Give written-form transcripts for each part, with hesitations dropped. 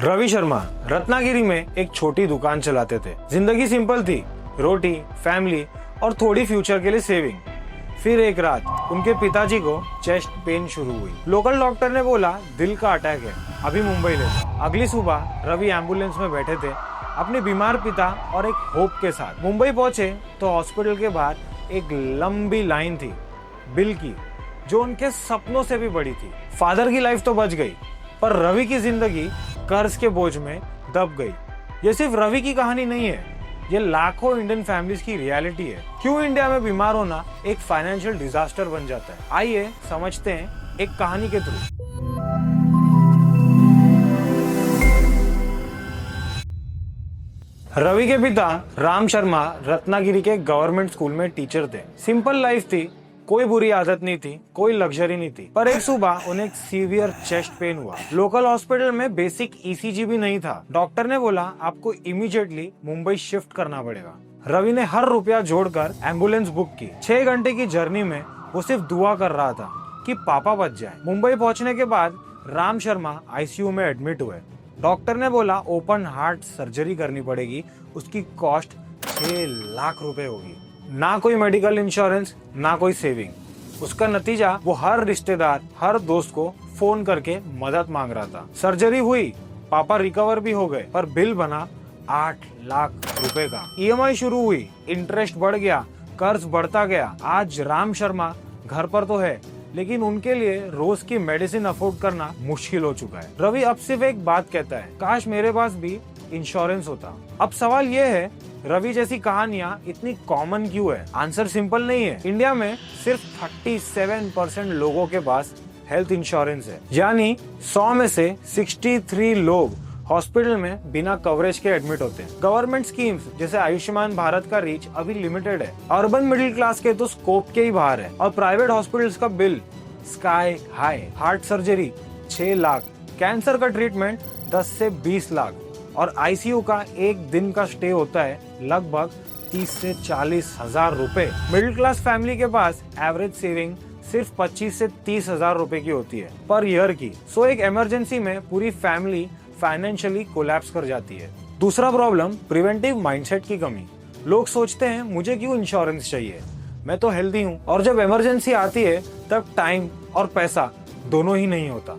रवि शर्मा रत्नागिरी में एक छोटी दुकान चलाते थे। जिंदगी सिंपल थी, रोटी, फैमिली और थोड़ी फ्यूचर के लिए सेविंग। फिर एक रात उनके पिताजी को चेस्ट पेन शुरू हुई। लोकल डॉक्टर ने बोला दिल का अटैक है, अभी मुंबई ले जाओ। अगली सुबह रवि एम्बुलेंस में बैठे थे अपने बीमार पिता और एक होप के साथ। मुंबई पहुंचे तो हॉस्पिटल के बाहर एक लंबी लाइन थी बिल की, जो उनके सपनों से भी बड़ी थी। फादर की लाइफ तो बच गई, पर रवि की जिंदगी कर्ज के बोझ में दब गई। ये सिर्फ रवि की कहानी नहीं है, ये लाखों इंडियन फैमिलीज की रियलिटी है। क्यों इंडिया में बीमार होना एक फाइनेंशियल डिजास्टर बन जाता है, आइए समझते हैं एक कहानी के थ्रू। रवि के पिता राम शर्मा रत्नागिरी के गवर्नमेंट स्कूल में टीचर थे। सिंपल लाइफ थी, कोई बुरी आदत नहीं थी, कोई लग्जरी नहीं थी। पर एक सुबह उन्हें सीवियर चेस्ट पेन हुआ। लोकल हॉस्पिटल में बेसिक ईसीजी भी नहीं था। डॉक्टर ने बोला आपको इमीडिएटली मुंबई शिफ्ट करना पड़ेगा। रवि ने हर रुपया जोड़कर एम्बुलेंस बुक की। 6 घंटे की जर्नी में वो सिर्फ दुआ कर रहा था कि पापा बच जाए। मुंबई पहुंचने के बाद राम शर्मा आईसीयू में एडमिट हुए। डॉक्टर ने बोला ओपन हार्ट सर्जरी करनी पड़ेगी, उसकी कॉस्ट 6 लाख रुपए होगी। ना कोई मेडिकल इंश्योरेंस, ना कोई सेविंग। उसका नतीजा वो हर रिश्तेदार, हर दोस्त को फोन करके मदद मांग रहा था। सर्जरी हुई, पापा रिकवर भी हो गए, पर बिल बना 8 लाख रुपए का। ईएमआई शुरू हुई, इंटरेस्ट बढ़ गया, कर्ज बढ़ता गया। आज राम शर्मा घर पर तो है, लेकिन उनके लिए रोज की मेडिसिन अफोर्ड करना मुश्किल हो चुका है। रवि अब सिर्फ एक बात कहता है, काश मेरे पास भी इंश्योरेंस होता। अब सवाल ये है, रवि जैसी कहानियां इतनी कॉमन क्यों है? आंसर सिंपल नहीं है। इंडिया में सिर्फ 37% लोगों के पास हेल्थ इंश्योरेंस है, यानी 100 में से 63 लोग हॉस्पिटल में बिना कवरेज के एडमिट होते हैं। गवर्नमेंट स्कीम्स जैसे आयुष्मान भारत का रीच अभी लिमिटेड है। अर्बन मिडिल क्लास के तो स्कोप के ही बाहर है। और प्राइवेट हॉस्पिटल्स का bill sky high. Heart surgery 6 lakh, cancer का ट्रीटमेंट 10 से 20 लाख, और आईसीयू का एक दिन का स्टे होता है लगभग 30 से 40 हजार रुपए। मिडिल क्लास फैमिली के पास एवरेज सेविंग सिर्फ 25 से 30 हजार रुपए की होती है पर ईयर की। सो एक इमरजेंसी में पूरी फैमिली फाइनेंशियली कोलैप्स कर जाती है। दूसरा प्रॉब्लम प्रिवेंटिव माइंडसेट की कमी। लोग सोचते हैं मुझे क्यों इंश्योरेंस चाहिए, मैं तो हेल्दी हूँ। और जब इमरजेंसी आती है तब टाइम और पैसा दोनों ही नहीं होता।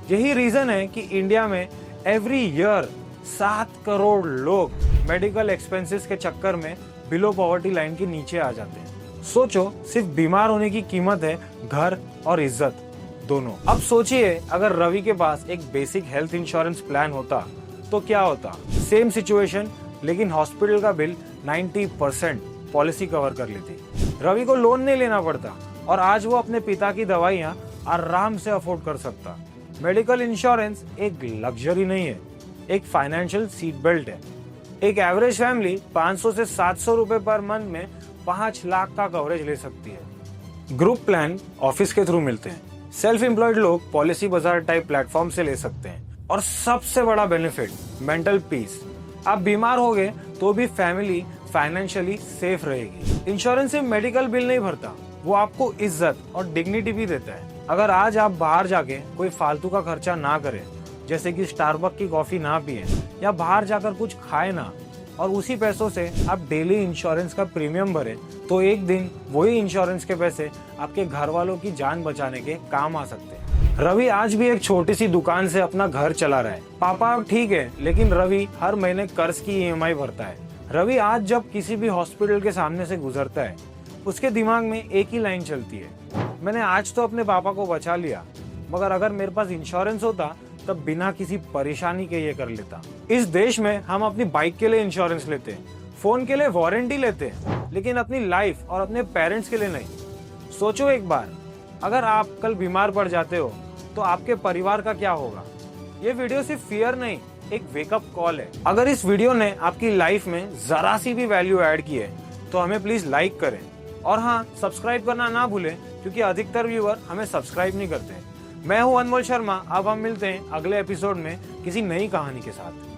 यही रीजन है कि इंडिया में एवरी ईयर 7 करोड़ लोग मेडिकल एक्सपेंसेस के चक्कर में बिलो पॉवर्टी लाइन के नीचे आ जाते हैं। सोचो, सिर्फ बीमार होने की कीमत है घर और इज्जत दोनों। अब सोचिए, अगर रवि के पास एक बेसिक हेल्थ इंश्योरेंस प्लान होता तो क्या होता? सेम सिचुएशन, लेकिन हॉस्पिटल का बिल 90% पॉलिसी कवर कर लेती। रवि को लोन नहीं लेना पड़ता और आज वो अपने पिता की दवाइयाँ आराम से अफोर्ड कर सकता। मेडिकल इंश्योरेंस एक लग्जरी नहीं है, एक फाइनेंशियल सीट बेल्ट है। एक एवरेज फैमिली 500 से 700 रुपए पर मंथ में 5 लाख का कवरेज ले सकती है। ग्रुप प्लान ऑफिस के थ्रू मिलते हैं। सेल्फ एम्प्लॉयड लोग पॉलिसी बाजार टाइप प्लेटफॉर्म से ले सकते हैं। और सबसे बड़ा बेनिफिट, मेंटल पीस। आप बीमार हो गए तो भी फैमिली फाइनेंशियली सेफ रहेगी। इंश्योरेंस सिर्फ मेडिकल बिल नहीं भरता, वो आपको इज्जत और डिग्निटी भी देता है। अगर आज आप बाहर जाके कोई फालतू का खर्चा ना करें, जैसे कि स्टारबक की कॉफी ना पिए या बाहर जाकर कुछ खाए ना, और उसी पैसों से आप डेली इंश्योरेंस का प्रीमियम भरे, तो एक दिन वही इंश्योरेंस के पैसे आपके घर वालों की जान बचाने के काम आ सकते हैं। रवि आज भी एक छोटी सी दुकान से अपना घर चला रहा है। पापा अब ठीक है, लेकिन रवि हर महीने कर्ज की ईएमआई भरता है। रवि आज जब किसी भी हॉस्पिटल के सामने से गुजरता है, उसके दिमाग में एक ही लाइन चलती है, मैंने आज तो अपने पापा को बचा लिया, मगर अगर मेरे पास इंश्योरेंस होता तब बिना किसी परेशानी के ये कर लेता। इस देश में हम अपनी बाइक के लिए इंश्योरेंस लेते हैं, फोन के लिए वारंटी लेते हैं, लेकिन अपनी लाइफ और अपने पेरेंट्स के लिए नहीं। सोचो एक बार, अगर आप कल बीमार पड़ जाते हो तो आपके परिवार का क्या होगा? ये वीडियो सिर्फ फियर नहीं, एक वेकअप कॉल है। अगर इस वीडियो ने आपकी लाइफ में जरा सी भी वैल्यू ऐड की है तो हमें प्लीज लाइक करें, और हाँ, सब्सक्राइब करना ना भूलें, क्योंकि अधिकतर व्यूअर हमें सब्सक्राइब नहीं करते। मैं हूं अनमोल शर्मा। अब हम मिलते हैं अगले एपिसोड में किसी नई कहानी के साथ।